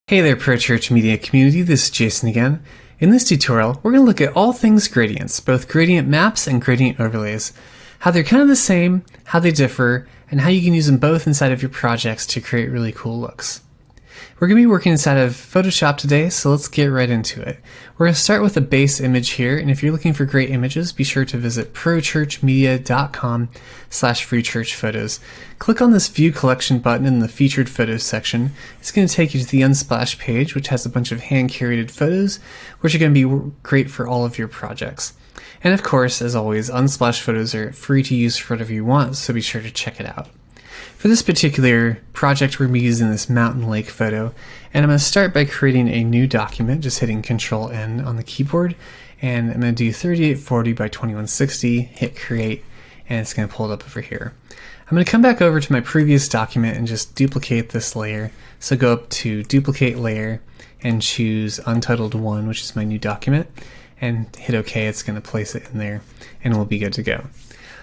Hey there, Pro Church Media community, this is Jason again. In this tutorial, we're going to look at all things gradients, both gradient maps and gradient overlays, how they're kind of the same, how they differ, and how you can use them both inside of your projects to create really cool looks. We're going to be working inside of Photoshop today, so let's get right into it. We're going to start with a base image here, and if you're looking for great images, be sure to visit prochurchmedia.com/freechurchphotos. Click on this View Collection button in the Featured Photos section. It's going to take you to the Unsplash page, which has a bunch of hand-curated photos, which are going to be great for all of your projects. And of course, as always, Unsplash photos are free to use for whatever you want, so be sure to check it out. For this particular project, we're going to be using this mountain lake photo, and I'm going to start by creating a new document, just hitting Control-N on the keyboard, and I'm going to do 3840 by 2160, hit create, and it's going to pull it up over here. I'm going to come back over to my previous document and just duplicate this layer. So go up to Duplicate Layer and choose Untitled 1, which is my new document, and hit OK. It's going to place it in there, and we'll be good to go.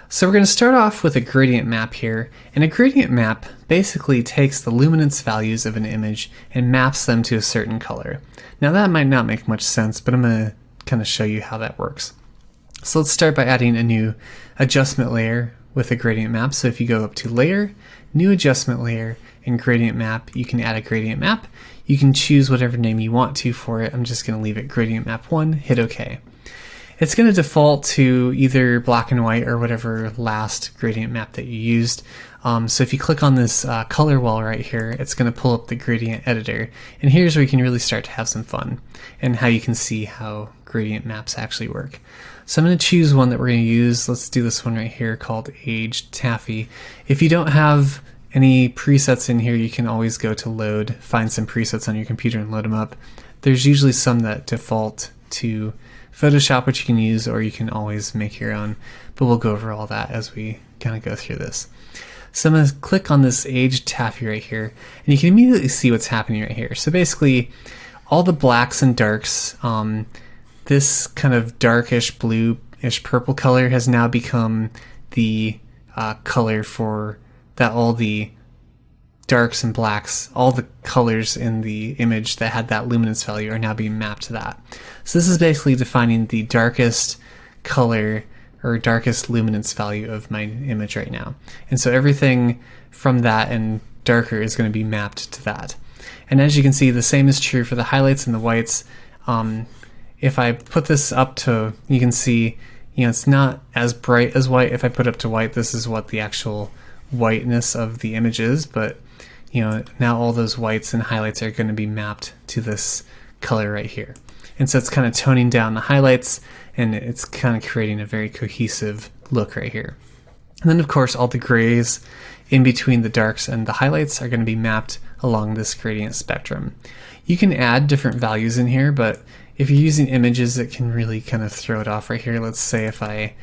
So we're going to start off with a gradient map here, and a gradient map basically takes the luminance values of an image and maps them to a certain color. Now that might not make much sense, but I'm going to kind of show you how that works. So let's start by adding a new adjustment layer with a gradient map. So if you go up to Layer, New Adjustment Layer, and Gradient Map, you can add a gradient map. You can choose whatever name you want to for it. I'm just going to leave it Gradient Map 1, hit OK. It's going to default to either black and white or whatever last gradient map that you used. So if you click on this color wall right here, it's going to pull up the gradient editor. And here's where you can really start to have some fun and how you can see how gradient maps actually work. So I'm going to choose one that we're going to use. Let's do this one right here called Aged Taffy. If you don't have any presets in here, you can always go to Load, find some presets on your computer and load them up. There's usually some that default to Photoshop, which you can use, or you can always make your own, but we'll go over all that as we kind of go through this. So I'm going to click on this Aged Taffy right here, and you can immediately see what's happening right here. So basically, all the blacks and darks, this kind of darkish bluish purple color has now become the color for that all the darks and blacks, all the colors in the image that had that luminance value are now being mapped to that. So this is basically defining the darkest color or darkest luminance value of my image right now. And so everything from that and darker is going to be mapped to that. And as you can see, the same is true for the highlights and the whites. If I put this up to, you can see, it's not as bright as white. If I put it up to white, this is what the actual whiteness of the image is, but now all those whites and highlights are going to be mapped to this color right here. And so it's kind of toning down the highlights, and it's kind of creating a very cohesive look right here. And then of course all the grays in between the darks and the highlights are going to be mapped along this gradient spectrum. You can add different values in here, but if you're using images, it can really kind of throw it off right here. Let's say if I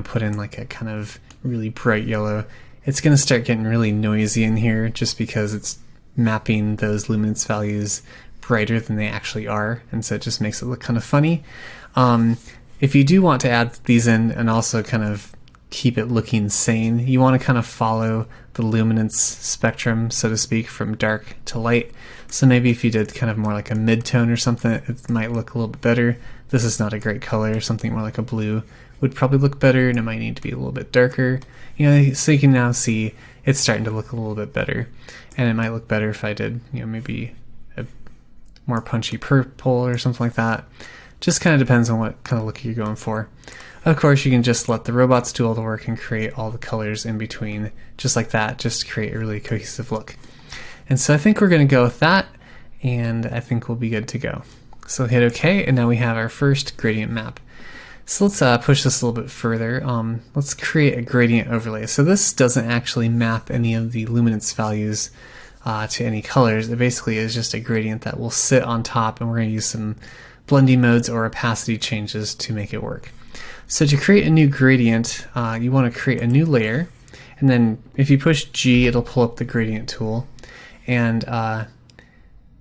put in like a kind of really bright yellow, it's going to start getting really noisy in here just because it's mapping those luminance values brighter than they actually are, and so it just makes it look kind of funny. If you do want to add these in and also kind of keep it looking sane, you want to kind of follow the luminance spectrum, so to speak, from dark to light. So maybe if you did kind of more like a mid-tone or something, it might look a little bit better. This is not a great color. Something more like a blue would probably look better, and it might need to be a little bit darker. So you can now see it's starting to look a little bit better, and it might look better if I did, maybe a more punchy purple or something like that. Just kind of depends on what kind of look you're going for. Of course, you can just let the robots do all the work and create all the colors in between, just like that, just to create a really cohesive look. And so I think we're going to go with that, and I think we'll be good to go. So hit OK, and now we have our first gradient map. So let's push this a little bit further. Let's create a gradient overlay. So this doesn't actually map any of the luminance values to any colors. It basically is just a gradient that will sit on top, and we're going to use some blending modes or opacity changes to make it work. So to create a new gradient, you want to create a new layer, and then if you push G, it'll pull up the gradient tool, and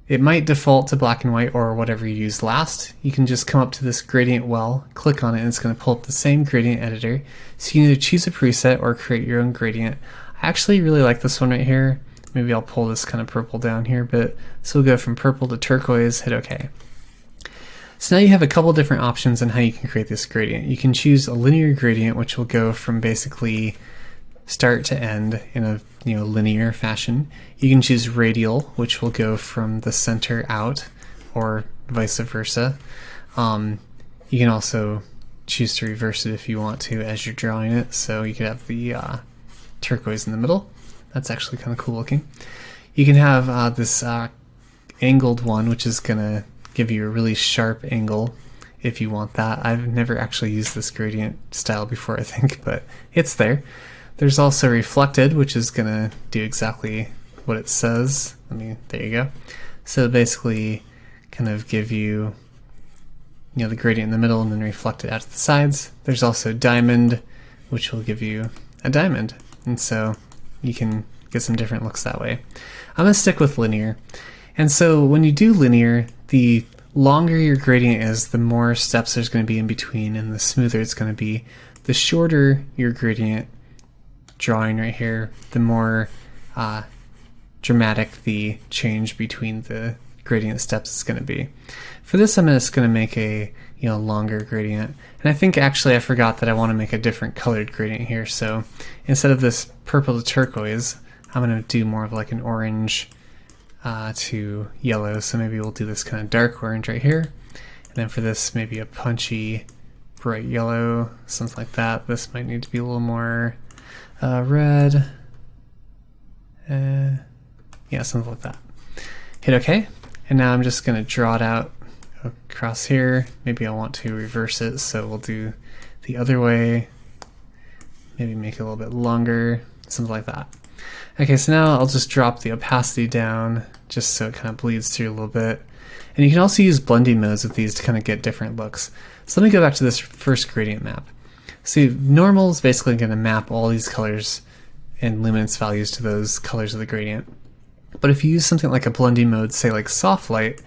it might default to black and white or whatever you used last. You can just come up to this gradient well, click on it, and it's going to pull up the same gradient editor. So you can either choose a preset or create your own gradient. I actually really like this one right here. Maybe I'll pull this kind of purple down here, but so we'll go from purple to turquoise, hit OK. So now you have a couple different options on how you can create this gradient. You can choose a linear gradient, which will go from basically start to end in a linear fashion. You can choose radial, which will go from the center out, or vice versa. You can also choose to reverse it if you want to as you're drawing it. So you could have the turquoise in the middle. That's actually kind of cool looking. You can have this angled one, which is going to give you a really sharp angle if you want that. I've never actually used this gradient style before, I think, but it's there. There's also reflected, which is going to do exactly what it says. There you go. So basically kind of give you the gradient in the middle and then reflect it out to the sides. There's also diamond, which will give you a diamond. And so you can get some different looks that way. I'm going to stick with linear. And so when you do linear, the longer your gradient is, the more steps there's going to be in between, and the smoother it's going to be. The shorter your gradient drawing right here, the more dramatic the change between the gradient steps is going to be. For this, I'm just going to make a longer gradient, and I think actually I forgot that I want to make a different colored gradient here. So instead of this purple to turquoise, I'm going to do more of like an orange to yellow. So maybe we'll do this kind of dark orange right here, and then for this maybe a punchy bright yellow, something like that. This might need to be a little more red. Yeah, something like that. Hit OK. And now I'm just going to draw it out across here. Maybe I want to reverse it, so we'll do the other way. Maybe make it a little bit longer, something like that. Okay, so now I'll just drop the opacity down just so it kind of bleeds through a little bit. And you can also use blending modes with these to kind of get different looks. So let me go back to this first gradient map. See, normal is basically going to map all these colors and luminance values to those colors of the gradient. But if you use something like a blending mode, say like soft light,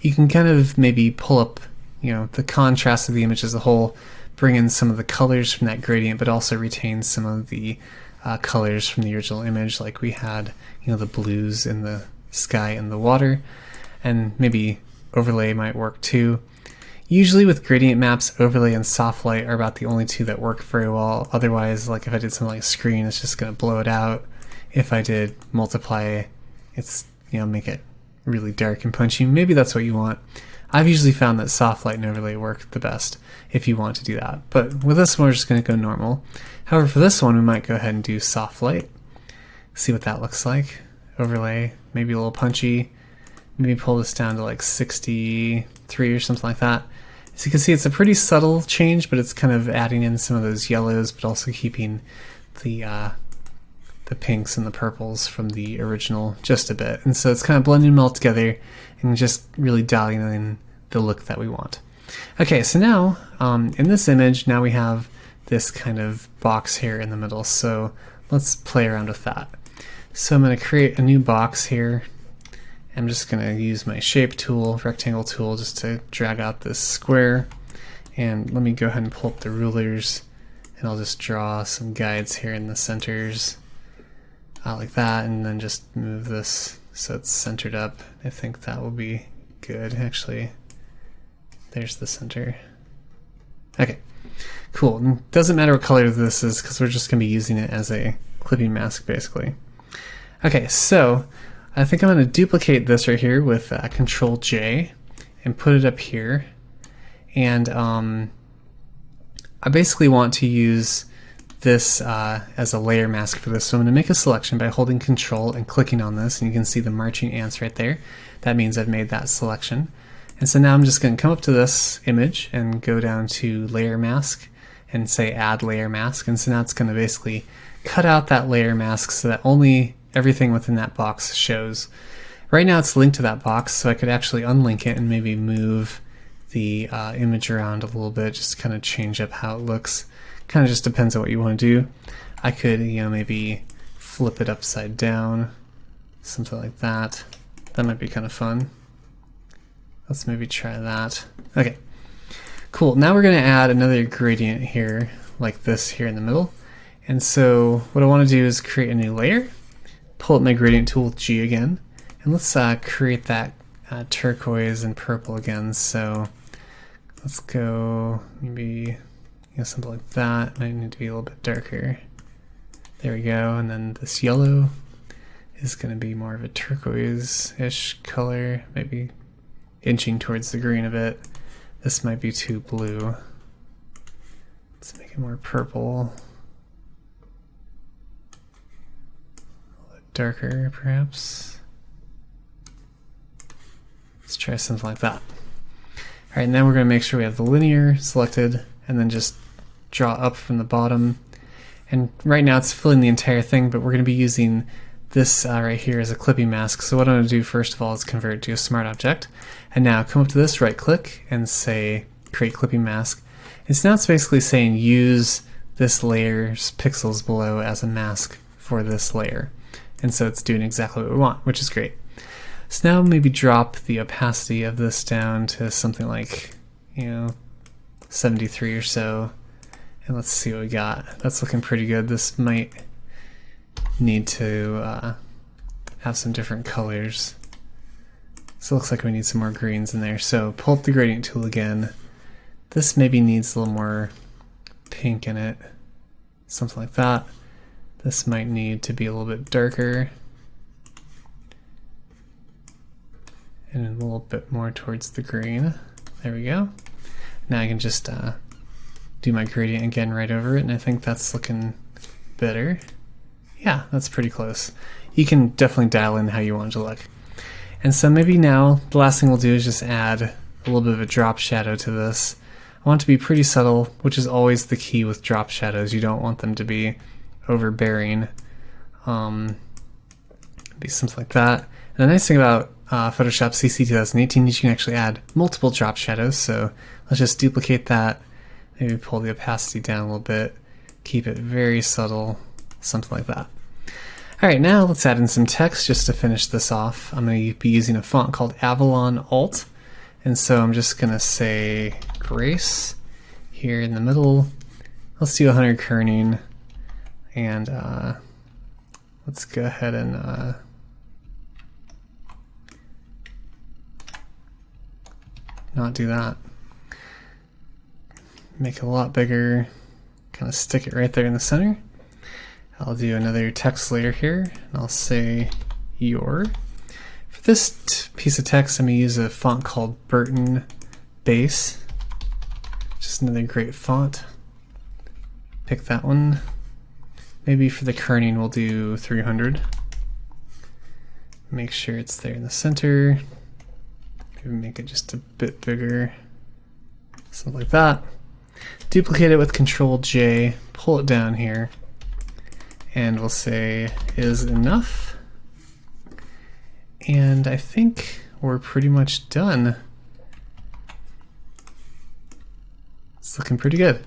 you can kind of maybe pull up, the contrast of the image as a whole, bring in some of the colors from that gradient, but also retain some of the colors from the original image, like we had, the blues in the sky and the water, and maybe overlay might work too. Usually with gradient maps, overlay and soft light are about the only two that work very well. Otherwise, like if I did something like screen, it's just going to blow it out. If I did multiply, it's make it really dark and punchy. Maybe that's what you want. I've usually found that soft light and overlay work the best if you want to do that. But with this one, we're just going to go normal. However, for this one, we might go ahead and do soft light. See what that looks like. Overlay, maybe a little punchy. Maybe pull this down to like 63 or something like that. So you can see it's a pretty subtle change, but it's kind of adding in some of those yellows, but also keeping the pinks and the purples from the original just a bit. And so it's kind of blending them all together and just really dialing in the look that we want. Okay, so now in this image, now we have this kind of box here in the middle. So let's play around with that. So I'm going to create a new box here. I'm just going to use my shape tool, rectangle tool, just to drag out this square. And let me go ahead and pull up the rulers, and I'll just draw some guides here in the centers. Like that, and then just move this so it's centered up. I think that will be good, actually. There's the center. Okay, cool. Doesn't matter what color this is because we're just going to be using it as a clipping mask, basically. Okay, so I think I'm going to duplicate this right here with Control J and put it up here. And I basically want to use this as a layer mask for this. So I'm going to make a selection by holding Control and clicking on this, and you can see the marching ants right there. That means I've made that selection. And so now I'm just going to come up to this image and go down to Layer Mask and say Add Layer Mask. And so now it's going to basically cut out that layer mask so that only everything within that box shows. Right now it's linked to that box, so I could actually unlink it and maybe move the image around a little bit, just to kind of change up how it looks. Kind of just depends on what you want to do. I could, maybe flip it upside down, something like that. That might be kind of fun. Let's maybe try that. Okay, cool. Now we're going to add another gradient here, like this here in the middle. And so what I want to do is create a new layer, pull up my gradient tool with G again, and let's create that turquoise and purple again. So let's go maybe something like that. Might need to be a little bit darker. There we go. And then this yellow is going to be more of a turquoise-ish color, maybe inching towards the green a bit. This might be too blue. Let's make it more purple. A little bit darker, perhaps. Let's try something like that. All right, now we're going to make sure we have the linear selected, and then just draw up from the bottom. And right now it's filling the entire thing, but we're going to be using this right here as a clipping mask. So what I'm going to do first of all is convert it to a smart object. And now come up to this, right click, and say create clipping mask. And so now it's basically saying use this layer's pixels below as a mask for this layer. And so it's doing exactly what we want, which is great. So now maybe drop the opacity of this down to something like, 73 or so. And let's see what we got. That's looking pretty good. This might need to have some different colors. So it looks like we need some more greens in there. So pull up the gradient tool again. This maybe needs a little more pink in it. Something like that. This might need to be a little bit darker. And a little bit more towards the green. There we go. Now I can just do my gradient again right over it, and I think that's looking better. Yeah, that's pretty close. You can definitely dial in how you want it to look. And so maybe now the last thing we'll do is just add a little bit of a drop shadow to this. I want it to be pretty subtle, which is always the key with drop shadows. You don't want them to be overbearing. Be something like that. And the nice thing about Photoshop CC 2018 is you can actually add multiple drop shadows. So let's just duplicate that. Maybe pull the opacity down a little bit. Keep it very subtle. Something like that. Alright, now let's add in some text just to finish this off. I'm going to be using a font called Avalon Alt. And so I'm just going to say Grace here in the middle. Let's do 100 kerning. And let's go ahead and not do that. Make it a lot bigger. Kind of stick it right there in the center. I'll do another text layer here, and I'll say your. For this piece of text, I'm going to use a font called Burton Base. Just another great font. Pick that one. Maybe for the kerning, we'll do 300. Make sure it's there in the center. Maybe make it just a bit bigger. Something like that. Duplicate it with Control J, pull it down here. And we'll say is enough. And I think we're pretty much done. It's looking pretty good.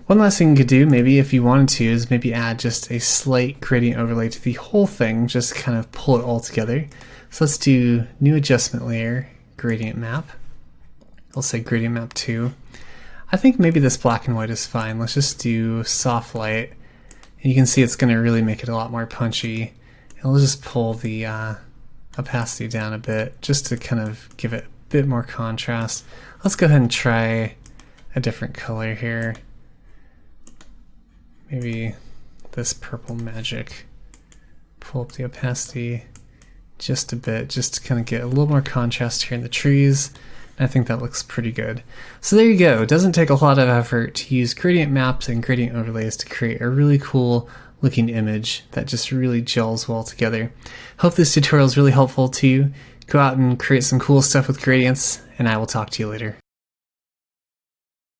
One last thing you could do, maybe if you wanted to, is maybe add just a slight gradient overlay to the whole thing, just to kind of pull it all together. So let's do new adjustment layer, gradient map. I'll say gradient map 2. I think maybe this black and white is fine. Let's just do soft light. And you can see it's going to really make it a lot more punchy. And we'll just pull the opacity down a bit just to kind of give it a bit more contrast. Let's go ahead and try a different color here. Maybe this purple magic. Pull up the opacity just a bit, just to kind of get a little more contrast here in the trees. I think that looks pretty good. So there you go. It doesn't take a lot of effort to use gradient maps and gradient overlays to create a really cool looking image that just really gels well together. Hope this tutorial is really helpful to you. Go out and create some cool stuff with gradients, and I will talk to you later.